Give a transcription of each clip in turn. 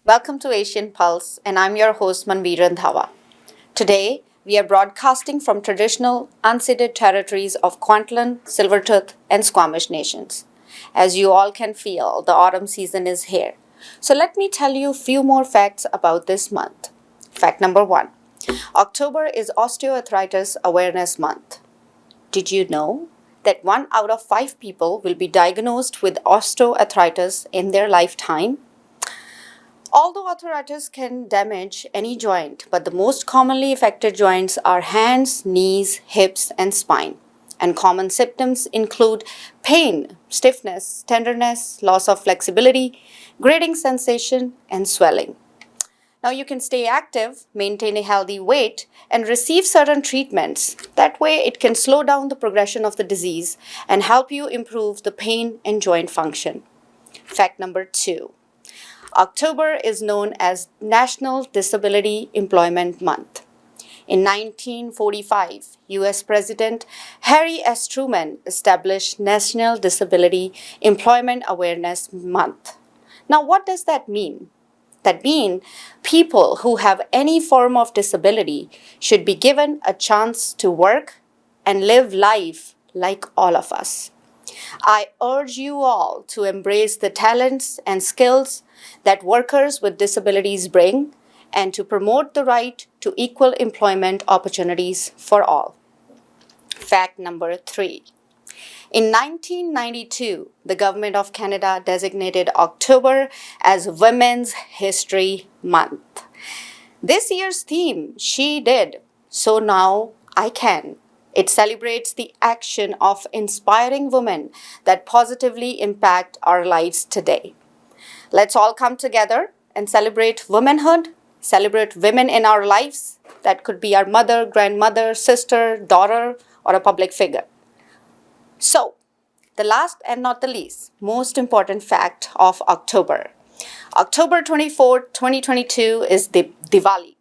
Welcome to Asian Pulse, and I'm your host Manveer Randhawa. Today, we are broadcasting from traditional unceded territories of Kwantlen, Silvertooth, and Squamish nations. As you all can feel, the autumn season is here. So let me tell you a few more facts about this month. Fact number 1. October is Osteoarthritis Awareness Month. Did you know that 1 out of 5 people will be diagnosed with osteoarthritis in their lifetime? Although arthritis can damage any joint, but the most commonly affected joints are hands, knees, hips, and spine. And common symptoms include pain, stiffness, tenderness, loss of flexibility, grating sensation, and swelling. Now, you can stay active, maintain a healthy weight, and receive certain treatments. That way, it can slow down the progression of the disease and help you improve the pain and joint function. Fact number 2. October is known as National Disability Employment Month. In 1945, US President Harry S. Truman established National Disability Employment Awareness Month. Now, what does that mean? That means people who have any form of disability should be given a chance to work and live life like all of us. I urge you all to embrace the talents and skills that workers with disabilities bring and to promote the right to equal employment opportunities for all. Fact number 3. In 1992, the Government of Canada designated October as Women's History Month. This year's theme, She Did, So Now I Can. It celebrates the action of inspiring women that positively impact our lives today. Let's all come together and celebrate womanhood, celebrate women in our lives. That could be our mother, grandmother, sister, daughter, or a public figure. So, the last and not the least, most important fact of October. October 24th, 2022 is Diwali.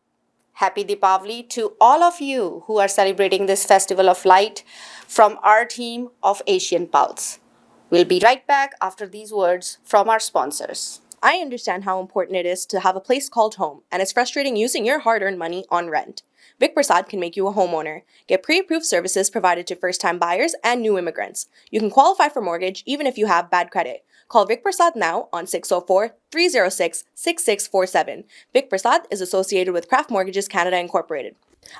Happy Deepavali to all of you who are celebrating this festival of light from our team of Asian Pulse. We'll be right back after these words from our sponsors. I understand how important it is to have a place called home, and it's frustrating using your hard-earned money on rent. Vic Prasad can make you a homeowner. Get pre-approved services provided to first-time buyers and new immigrants. You can qualify for mortgage even if you have bad credit. Call Vic Prasad now on 604-306-6647. Vic Prasad is associated with Craft Mortgages Canada Incorporated.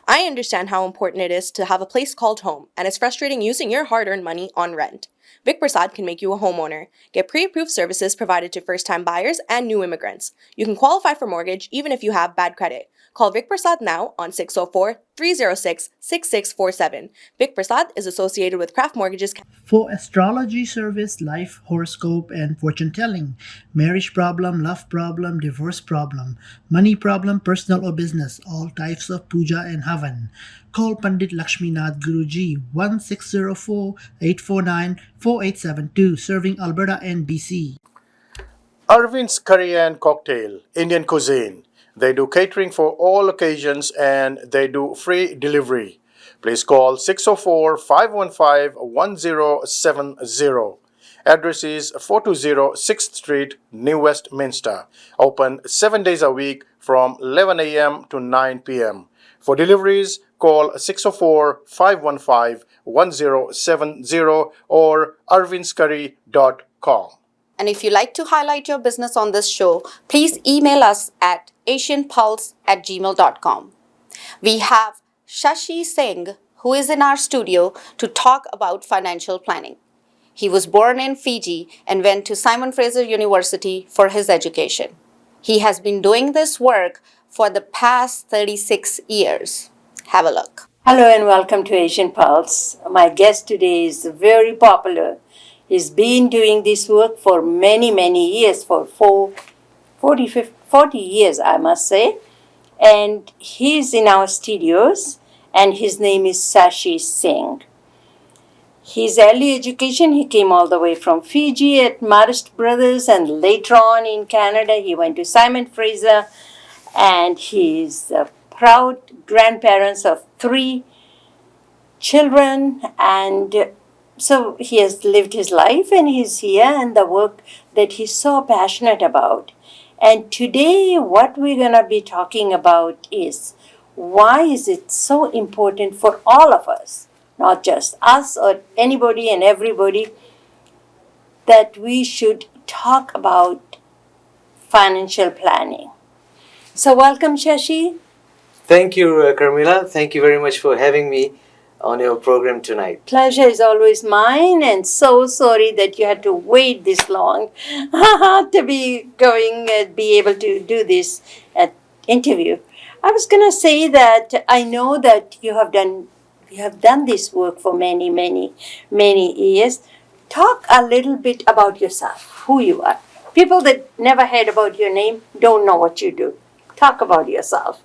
I understand how important it is to have a place called home, and it's frustrating using your hard-earned money on rent. Vic Prasad can make you a homeowner. Get pre-approved services provided to first-time buyers and new immigrants. You can qualify for mortgage even if you have bad credit. Call Vic Prasad now on 604-306-6647. Vic Prasad is associated with Craft Mortgages. For astrology service, life horoscope, and fortune telling, marriage problem, love problem, divorce problem, money problem, personal or business, all types of puja and havan. Call Pandit Lakshminath Guruji 1604-849-4872, serving Alberta and BC. Arvind's Curry and Cocktail, Indian cuisine. They do catering for all occasions and they do free delivery. Please call 604-515-1070. Address is 420 6th Street, New Westminster. Open 7 days a week from 11 a.m. to 9 p.m. For deliveries, call 604-515-1070 or arvindscurry.com. And if you'd like to highlight your business on this show, please email us at asianpulse@gmail.com. We have Shashi Singh, who is in our studio to talk about financial planning. He was born in Fiji and went to Simon Fraser University for his education. He has been doing this work for the past 36 years. Have a look. Hello and welcome to Asian Pulse. My guest today is very popular. He's been doing this work for many years, for 40 years, I must say. And he's in our studios, and his name is Shashi Singh. His early education, he came all the way from Fiji at Marist Brothers, and later on in Canada, he went to Simon Fraser, and he's a proud grandparents of 3 children, and so he has lived his life and he's here, and the work that he's so passionate about And today, what we're going to be talking about is why is it so important for all of us, not just us or anybody and everybody, that we should talk about financial planning. So, welcome, Shashi. Thank you, Carmila. Thank you very much for having me on your program tonight. Pleasure is always mine, and so sorry that you had to wait this long to be able to do this interview. I was gonna say that I know that you have done this work for many, many, many years. Talk a little bit about yourself, who you are. People that never heard about your name don't know what you do. Talk about yourself.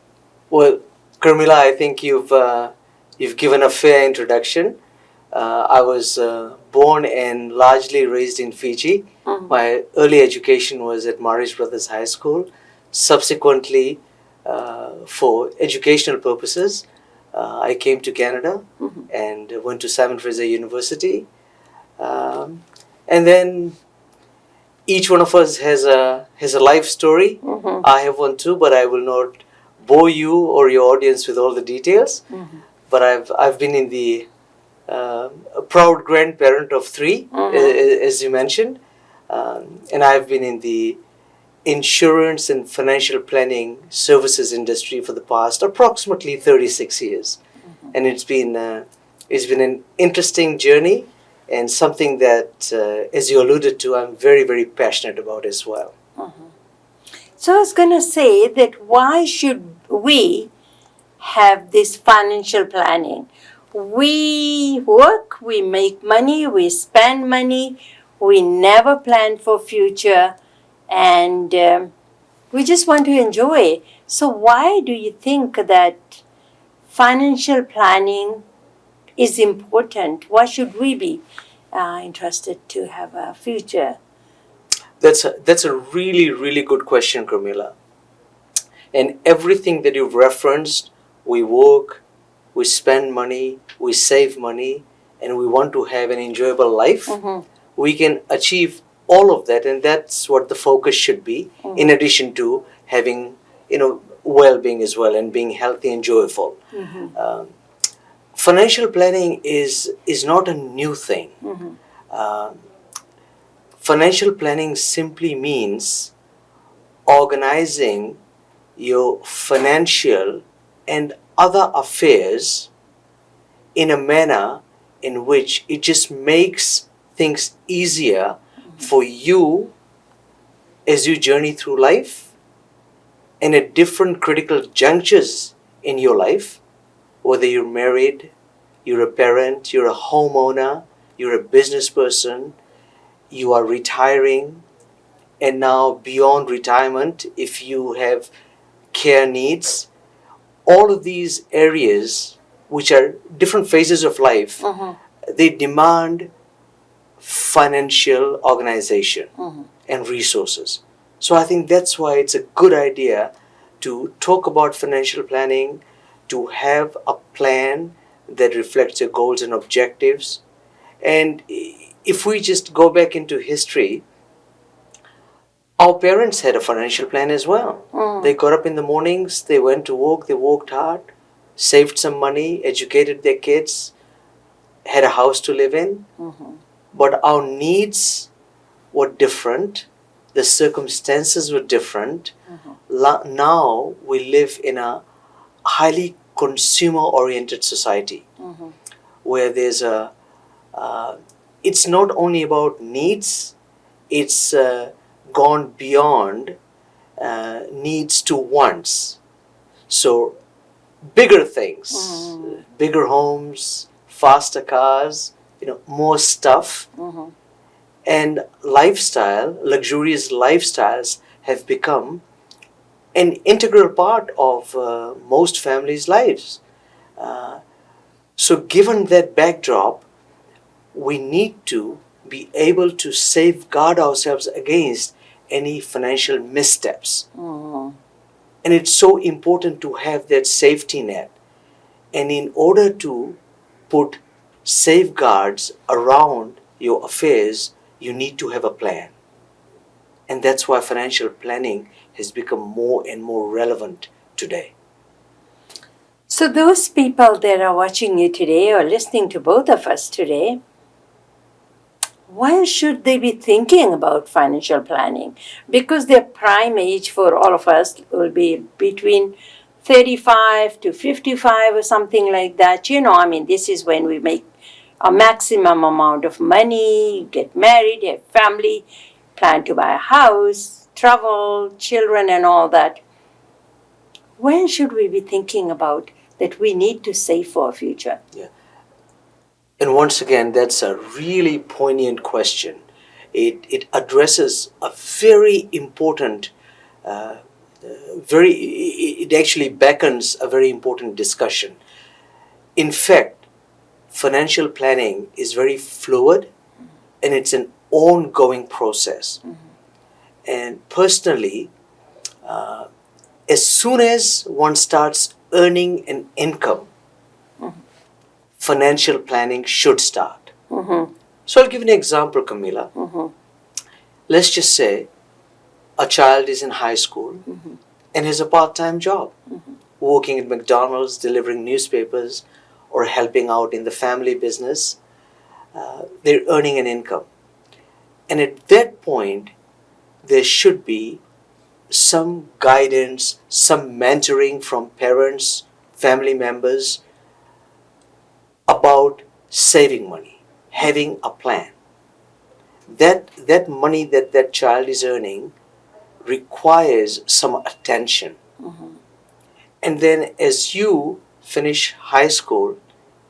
Well, Carmila, I think you've given a fair introduction. I was born and largely raised in Fiji. My early education was at Maurice Brothers High School. Subsequently, for educational purposes, I came to Canada and went to Simon Fraser University. And then each one of us has a life story. I have one too, but I will not bore you or your audience with all the details. But I've been in the a proud grandparent of three, as you mentioned, and I've been in the insurance and financial planning services industry for the past approximately 36 years, and it's been an interesting journey and something that, as you alluded to, I'm very, very passionate about as well. So I was going to say that why should we have this financial planning? We work, we make money, we spend money, we never plan for future, and we just want to enjoy. So why do you think that financial planning is important? Why should we be interested to have a future? That's a really, really good question, Carmila. And everything that you've referenced, we work, we spend money, we save money, and we want to have an enjoyable life. We can achieve all of that, and that's what the focus should be, in addition to having, well-being as well and being healthy and joyful. Financial planning is not a new thing. Financial planning simply means organizing your financial and other affairs in a manner in which it just makes things easier for you as you journey through life and at different critical junctures in your life, whether you're married, you're a parent, you're a homeowner, you're a business person, you are retiring, and now beyond retirement, if you have care needs, all of these areas, which are different phases of life, they demand financial organization and resources. So I think that's why it's a good idea to talk about financial planning, to have a plan that reflects your goals and objectives. And if we just go back into history, our parents had a financial plan as well. They got up in the mornings, they went to work, they worked hard, saved some money, educated their kids, had a house to live in. But our needs were different, the circumstances were different. Now we live in a highly consumer-oriented society where there's it's not only about needs, it's gone beyond needs to wants. So bigger things, bigger homes, faster cars, more stuff, and luxurious lifestyles have become an integral part of most families' lives. So given that backdrop, we need to be able to safeguard ourselves against any financial missteps. And it's so important to have that safety net. And in order to put safeguards around your affairs, you need to have a plan. And that's why financial planning has become more and more relevant today. So, those people that are watching you today or listening to both of us today, why should they be thinking about financial planning? Because their prime age for all of us will be between 35 to 55 or something like that. This is when we make a maximum amount of money, get married, have family, plan to buy a house, travel, children, and all that. When should we be thinking about that we need to save for our future? And once again, that's a really poignant question. It addresses a very important, it actually beckons a very important discussion. In fact, financial planning is very fluid and it's an ongoing process. And personally, as soon as one starts earning an income, financial planning should start. So I'll give an example, Camila. Let's just say a child is in high school and has a part-time job, working at McDonald's, delivering newspapers, or helping out in the family business. They're earning an income. And at that point, there should be some guidance, some mentoring from parents, family members, about saving money, having a plan. That money that child is earning requires some attention. And then as you finish high school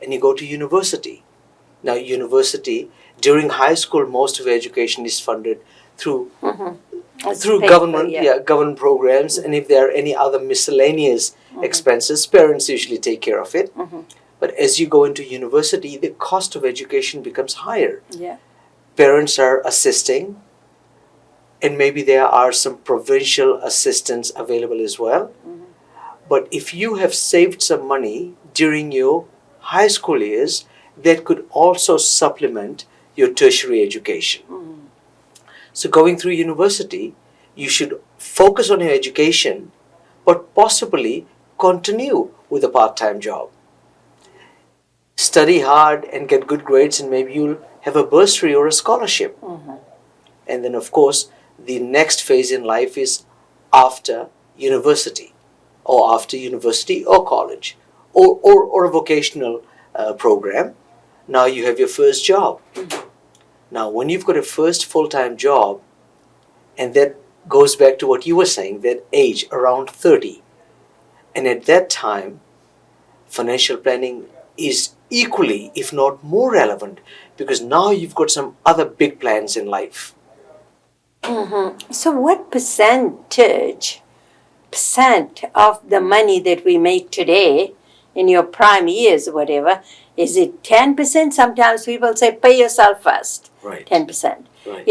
and you go to university. Now university, during high school, most of education is funded through government programs, and if there are any other miscellaneous expenses, parents usually take care of it. But as you go into university, the cost of education becomes higher. Parents are assisting, and maybe there are some provincial assistance available as well. But if you have saved some money during your high school years, that could also supplement your tertiary education. So going through university, you should focus on your education, but possibly continue with a part-time job. Study hard and get good grades, and maybe you'll have a bursary or a scholarship. And then, of course, the next phase in life is after university or college or a vocational program. Now you have your first job. Now, when you've got a first full-time job, and that goes back to what you were saying, that age around 30, and at that time, financial planning is equally, if not more relevant, because now you've got some other big plans in life. So what percent of the money that we make today in your prime years or whatever, is it 10%? Sometimes people say pay yourself first. Right. 10%. Right.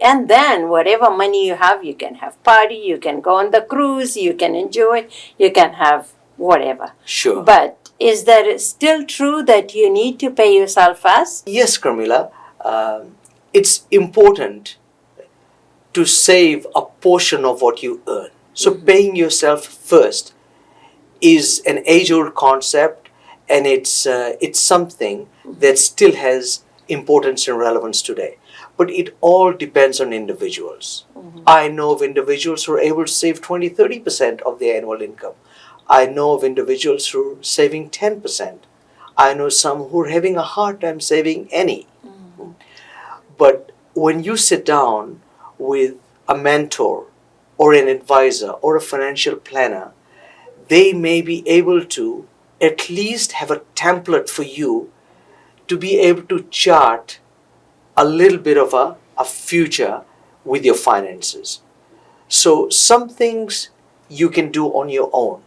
And then whatever money you have, you can have party, you can go on the cruise, you can enjoy, you can have whatever. Sure. But is that still true that you need to pay yourself first? Yes, Carmila. It's important to save a portion of what you earn. So paying yourself first is an age-old concept, and it's something that still has importance and relevance today. But it all depends on individuals. I know of individuals who are able to save 20-30% of their annual income. I know of individuals who are saving 10%. I know some who are having a hard time saving any. But when you sit down with a mentor or an advisor or a financial planner, they may be able to at least have a template for you to be able to chart a little bit of a future with your finances. So some things you can do on your own,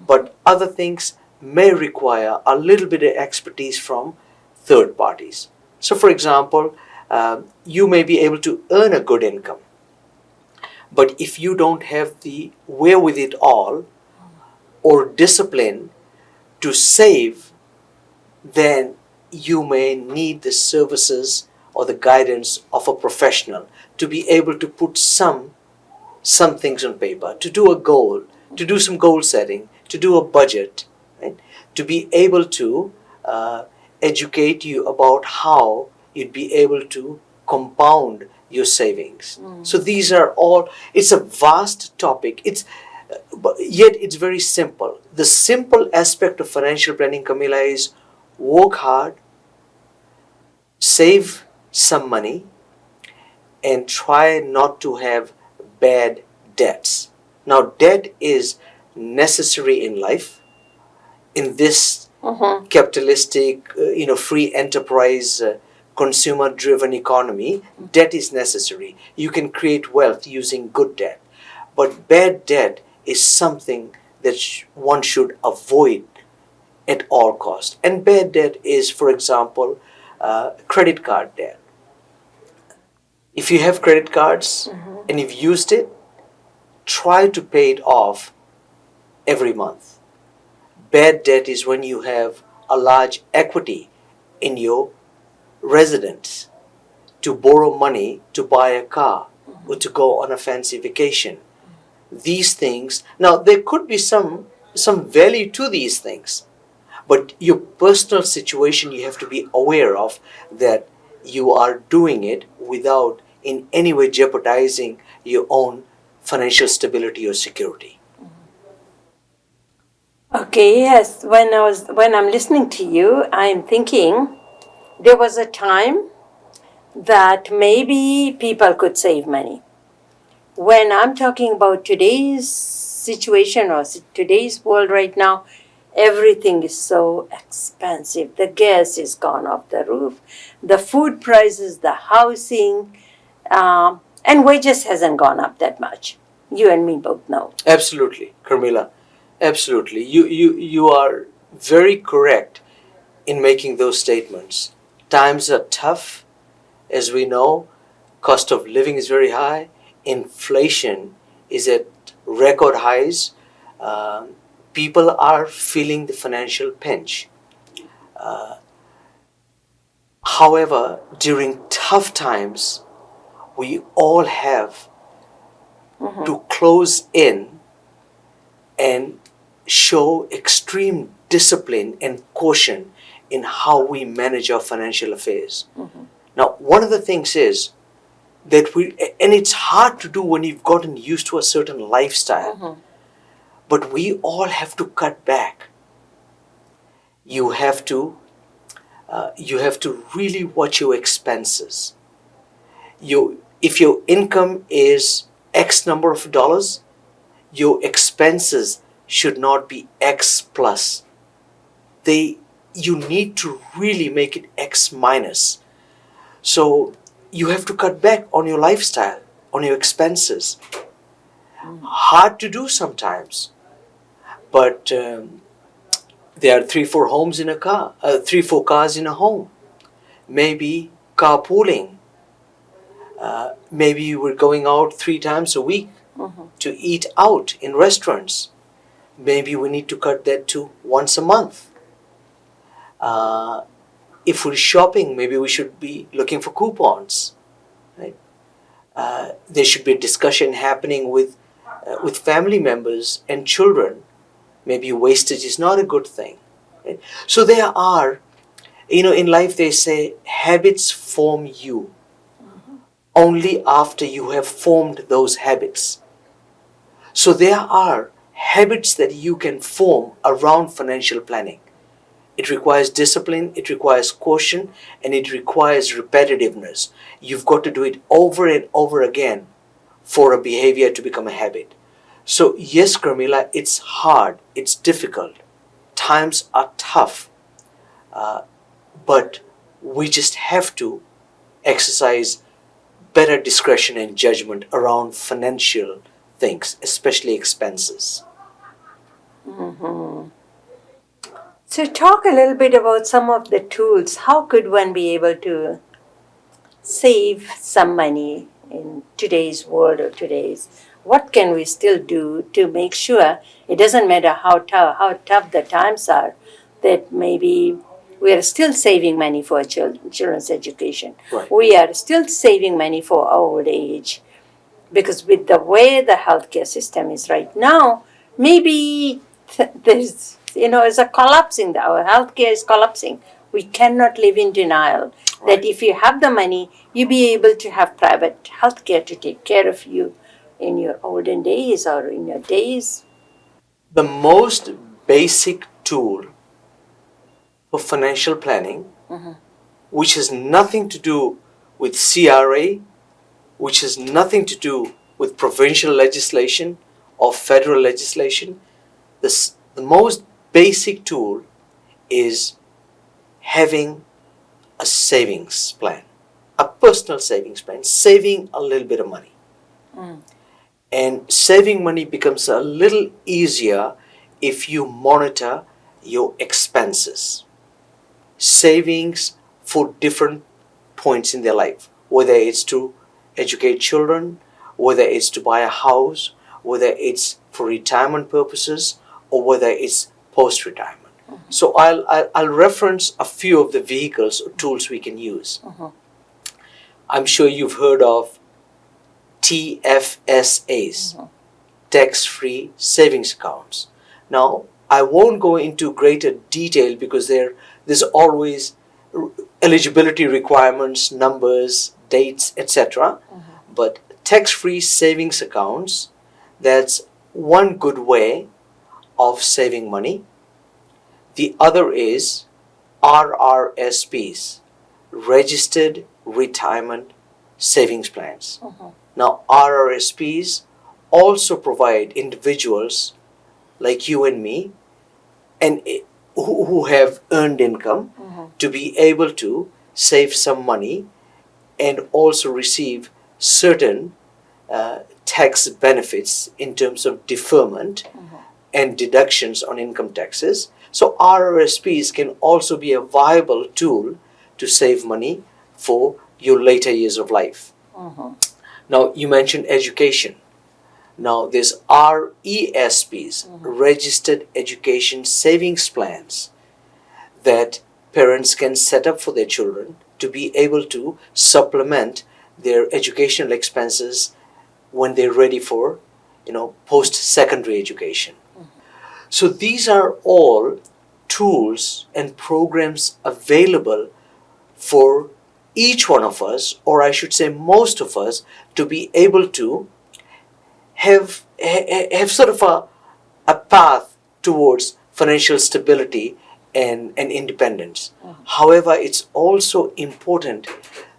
but other things may require a little bit of expertise from third parties. So for example, you may be able to earn a good income, but if you don't have the wherewithal or discipline to save, then you may need the services or the guidance of a professional to be able to put some some things on paper, to do a goal, to do some goal setting, to do a budget, right? To be able to educate you about how you'd be able to compound your savings. So these are all, it's a vast topic. But yet it's very simple. The simple aspect of financial planning, Camilla, is work hard, save some money, and try not to have bad debts. Now, debt is necessary in life. In this capitalistic, free enterprise, consumer-driven economy, debt is necessary. You can create wealth using good debt. But bad debt is something that one should avoid at all costs. And bad debt is, for example, credit card debt. If you have credit cards and you've used it, try to pay it off every month. Bad debt is when you have a large equity in your residence to borrow money to buy a car or to go on a fancy vacation. These things, now there could be some value to these things, but your personal situation, you have to be aware of that you are doing it without in any way jeopardizing your own financial stability or security. Okay, yes. When I'm listening to you, I'm thinking there was a time that maybe people could save money. When I'm talking about today's situation or today's world right now, everything is so expensive. The gas is gone off the roof, the food prices, the housing, and wages hasn't gone up that much. You and me both know. Absolutely, Carmela. Absolutely. You are very correct in making those statements. Times are tough, as we know. Cost of living is very high. Inflation is at record highs. People are feeling the financial pinch. However, during tough times, we all have to close in and show extreme discipline and caution in how we manage our financial affairs. Now, one of the things is that and it's hard to do when you've gotten used to a certain lifestyle, but we all have to cut back. You have to really watch your expenses. If your income is X number of dollars, your expenses should not be X plus. You need to really make it X minus. So you have to cut back on your lifestyle, on your expenses. Hard to do sometimes, but there are 3-4 homes in a car, 3-4 cars in a home. Maybe carpooling. Maybe you were going out 3 times a week to eat out in restaurants. Maybe we need to cut that to once a month. If we're shopping, maybe we should be looking for coupons. Right? There should be a discussion happening with family members and children. Maybe wastage is not a good thing. Right? So there are, in life they say habits form you only after you have formed those habits. So there are habits that you can form around financial planning. It requires discipline, it requires caution, and it requires repetitiveness. You've got to do it over and over again for a behavior to become a habit. So yes, Carmela, it's hard, it's difficult. Times are tough, but we just have to exercise better discretion and judgment around financial things, especially expenses. So talk a little bit about some of the tools. How could one be able to save some money in today's world or today's? What can we still do to make sure it doesn't matter how tough the times are, that maybe we are still saving money for children's education. Right. We are still saving money for old age. Because with the way the healthcare system is right now, maybe there's, it's a collapsing. Our healthcare is collapsing. We cannot live in denial that if you have the money, you be able to have private healthcare to take care of you in your olden days or in your days. The most basic tool for financial planning, which has nothing to do with CRA, which has nothing to do with provincial legislation or federal legislation, the most basic tool is having a savings plan, a personal savings plan, saving a little bit of money. And saving money becomes a little easier if you monitor your expenses. Savings for different points in their life, whether it's to educate children, whether it's to buy a house, whether it's for retirement purposes, or whether it's post-retirement. So I'll reference a few of the vehicles or tools we can use. I'm sure you've heard of TFSAs, tax-free savings accounts. Now, I won't go into greater detail because there's always eligibility requirements, numbers, dates, etc. But tax-free savings accounts, that's one good way of saving money. The other is RRSPs, Registered Retirement Savings Plans. Now, RRSPs also provide individuals like you and me and who have earned income to be able to save some money and also receive certain tax benefits in terms of deferment and deductions on income taxes. So RRSPs can also be a viable tool to save money for your later years of life. Now, you mentioned education. Now, there's RESPs, Registered Education Savings Plans, that parents can set up for their children to be able to supplement their educational expenses when they're ready for, post-secondary education. So these are all tools and programs available for each one of us, or I should say most of us, to be able to have sort of a path towards financial stability and independence. However, it's also important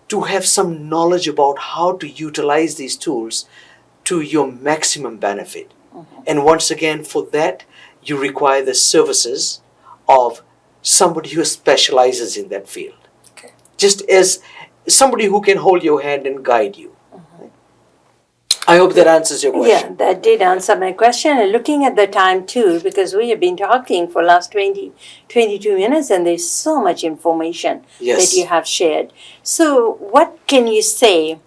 to have some knowledge about how to utilize these tools to your maximum benefit. And once again, for that, you require the services of somebody who specializes in that field. Just as somebody who can hold your hand and guide you. I hope that answers your question. Yeah, that did answer my question. And looking at the time too, because we have been talking for last 22 minutes and there's so much information that you have shared. So what can you say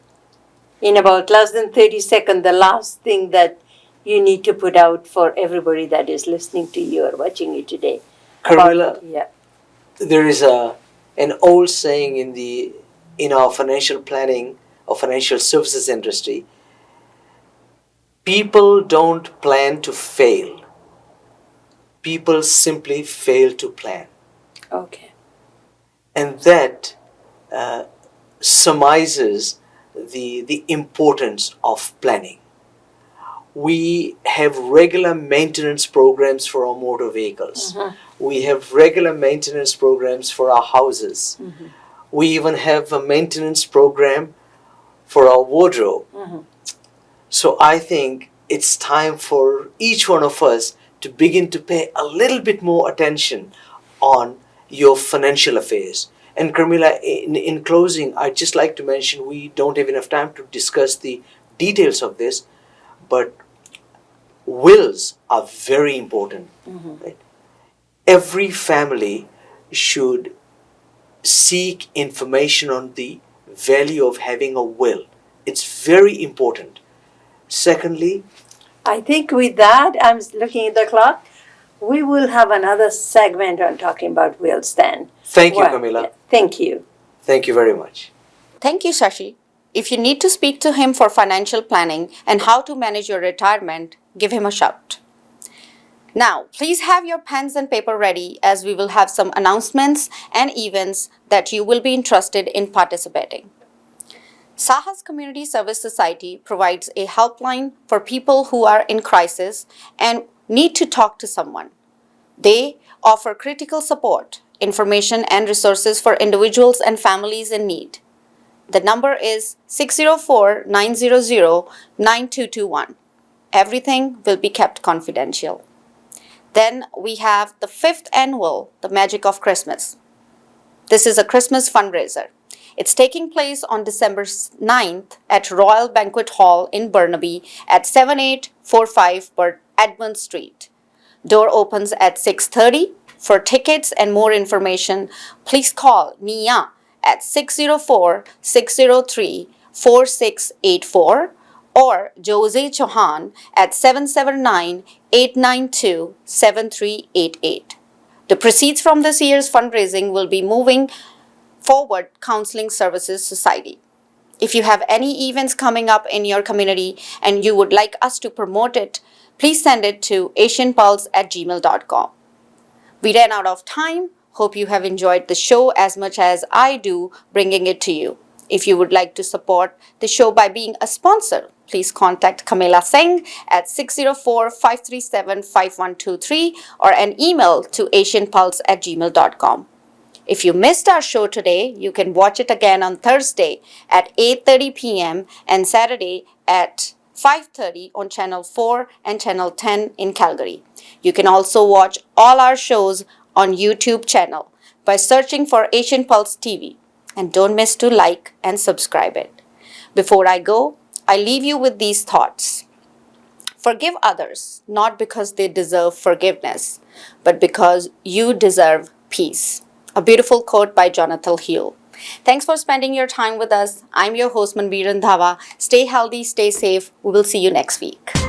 in about less than 30 seconds, the last thing that you need to put out for everybody that is listening to you or watching you today? Carmela, there is an old saying in our financial planning or financial services industry: people don't plan to fail. People simply fail to plan. Okay. And that surmises the importance of planning. We have regular maintenance programs for our motor vehicles. We have regular maintenance programs for our houses. We even have a maintenance program for our wardrobe. So I think it's time for each one of us to begin to pay a little bit more attention on your financial affairs. And Carmela, in closing, I'd just like to mention we don't have enough time to discuss the details of this, but wills are very important. Right? Every family should seek information on the value of having a will. It's very important. Secondly, I think with that, I'm looking at the clock. We will have another segment on talking about wills then. thank you, Carmela. Thank you. Thank you very much. Thank you, Shashi. If you need to speak to him for financial planning and how to manage your retirement, give him a shout. Now, please have your pens and paper ready as we will have some announcements and events that you will be interested in participating. Sahas Community Service Society provides a helpline for people who are in crisis and need to talk to someone. They offer critical support, information, and resources for individuals and families in need. The number is 604-900-9221. Everything will be kept confidential. Then we have the 5th annual The Magic of Christmas. This is a Christmas fundraiser. It's taking place on December 9th at Royal Banquet Hall in Burnaby at 7845 Edmund Street. Door opens at 6:30. For tickets and more information, please call Nia at 604-603-4684 or Jose Chauhan at 779-892-7388. The proceeds from this year's fundraising will be moving forward Counseling Services Society. If you have any events coming up in your community and you would like us to promote it, please send it to asianpulse@gmail.com. We ran out of time. Hope you have enjoyed the show as much as I do bringing it to you. If you would like to support the show by being a sponsor, please contact Kamila Singh at 604-537-5123 or an email to asianpulse@gmail.com. If you missed our show today, you can watch it again on Thursday at 8:30 p.m. and Saturday at 5:30 on Channel 4 and Channel 10 in Calgary. You can also watch all our shows on YouTube channel by searching for Asian Pulse TV. And don't miss to like and subscribe it. Before I go, I leave you with these thoughts. Forgive others, not because they deserve forgiveness, but because you deserve peace. A beautiful quote by Jonathan Hill. Thanks for spending your time with us. I'm your host, Manveer Randhawa. Stay healthy, stay safe. We will see you next week.